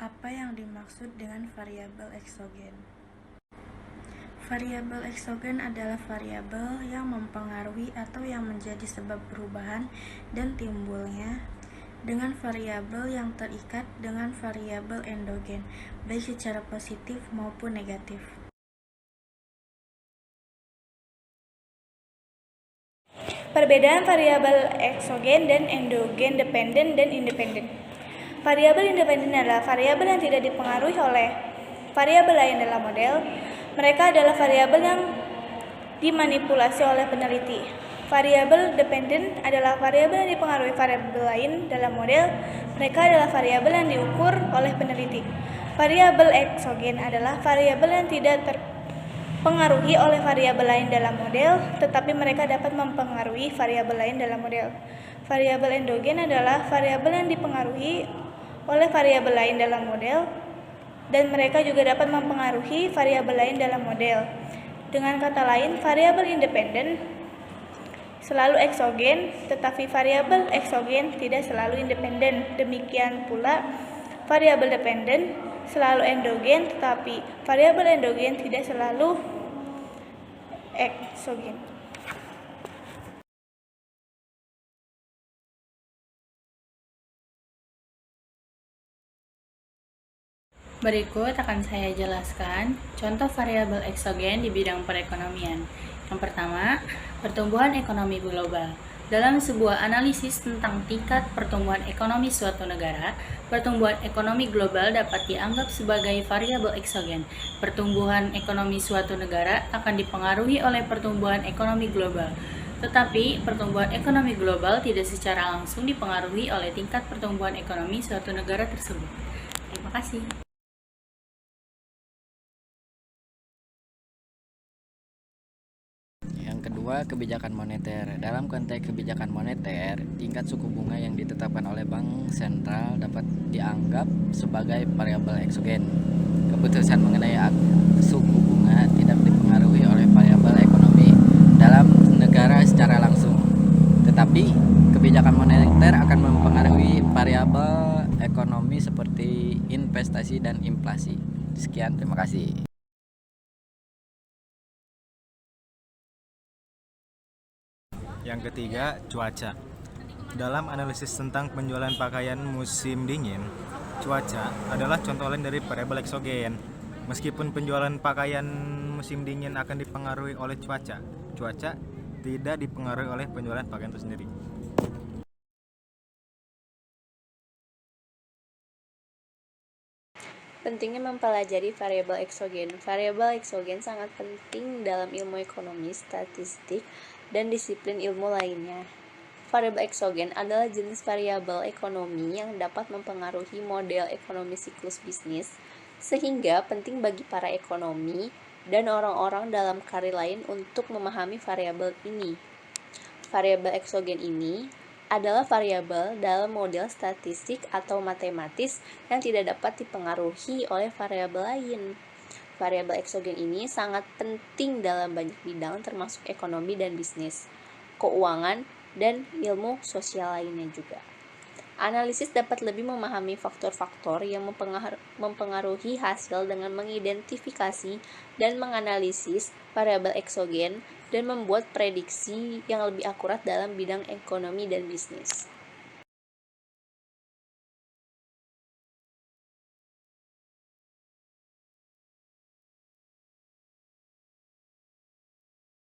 Apa yang dimaksud dengan variabel eksogen? Variabel eksogen adalah variabel yang mempengaruhi atau yang menjadi sebab perubahan dan timbulnya dengan variabel yang terikat dengan variabel endogen, baik secara positif maupun negatif. Perbedaan variabel eksogen dan endogen, dependen dan independen. Variabel independen adalah variabel yang tidak dipengaruhi oleh variabel lain dalam model. Mereka adalah variabel yang dimanipulasi oleh peneliti. Variabel dependen adalah variabel yang dipengaruhi variabel lain dalam model. Mereka adalah variabel yang diukur oleh peneliti. Variabel eksogen adalah variabel yang tidak terpengaruhi oleh variabel lain dalam model, tetapi mereka dapat mempengaruhi variabel lain dalam model. Variabel endogen adalah variabel yang dipengaruhi oleh variabel lain dalam model, dan mereka juga dapat mempengaruhi variabel lain dalam model. Dengan kata lain, variabel independen selalu eksogen, tetapi variabel eksogen tidak selalu independen. Demikian pula, variabel dependen selalu endogen, tetapi variabel endogen tidak selalu eksogen. Berikut akan saya jelaskan contoh variabel eksogen di bidang perekonomian. Yang pertama, pertumbuhan ekonomi global. Dalam sebuah analisis tentang tingkat pertumbuhan ekonomi suatu negara, pertumbuhan ekonomi global dapat dianggap sebagai variabel eksogen. Pertumbuhan ekonomi suatu negara akan dipengaruhi oleh pertumbuhan ekonomi global. Tetapi, pertumbuhan ekonomi global tidak secara langsung dipengaruhi oleh tingkat pertumbuhan ekonomi suatu negara tersebut. Terima kasih. Yang kedua, kebijakan moneter. Dalam konteks kebijakan moneter, tingkat suku bunga yang ditetapkan oleh bank sentral dapat dianggap sebagai variabel eksogen. Keputusan mengenai suku bunga tidak dipengaruhi oleh variabel ekonomi dalam negara secara langsung. Tetapi, kebijakan moneter akan mempengaruhi variabel ekonomi seperti investasi dan inflasi. Sekian, terima kasih. Yang ketiga, cuaca. Dalam analisis tentang penjualan pakaian musim dingin, cuaca adalah contoh lain dari variabel eksogen. Meskipun penjualan pakaian musim dingin akan dipengaruhi oleh cuaca, cuaca tidak dipengaruhi oleh penjualan pakaian itu sendiri. Pentingnya mempelajari variabel eksogen. Variabel eksogen sangat penting dalam ilmu ekonomi, statistik, dan disiplin ilmu lainnya. Variabel eksogen adalah jenis variabel ekonomi yang dapat mempengaruhi model ekonomi siklus bisnis, sehingga penting bagi para ekonomi dan orang-orang dalam karir lain untuk memahami variabel ini. Variabel eksogen ini adalah variabel dalam model statistik atau matematis yang tidak dapat dipengaruhi oleh variabel lain. Variabel eksogen ini sangat penting dalam banyak bidang termasuk ekonomi dan bisnis, keuangan, dan ilmu sosial lainnya juga. Analisis dapat lebih memahami faktor-faktor yang mempengaruhi hasil dengan mengidentifikasi dan menganalisis variabel eksogen dan membuat prediksi yang lebih akurat dalam bidang ekonomi dan bisnis.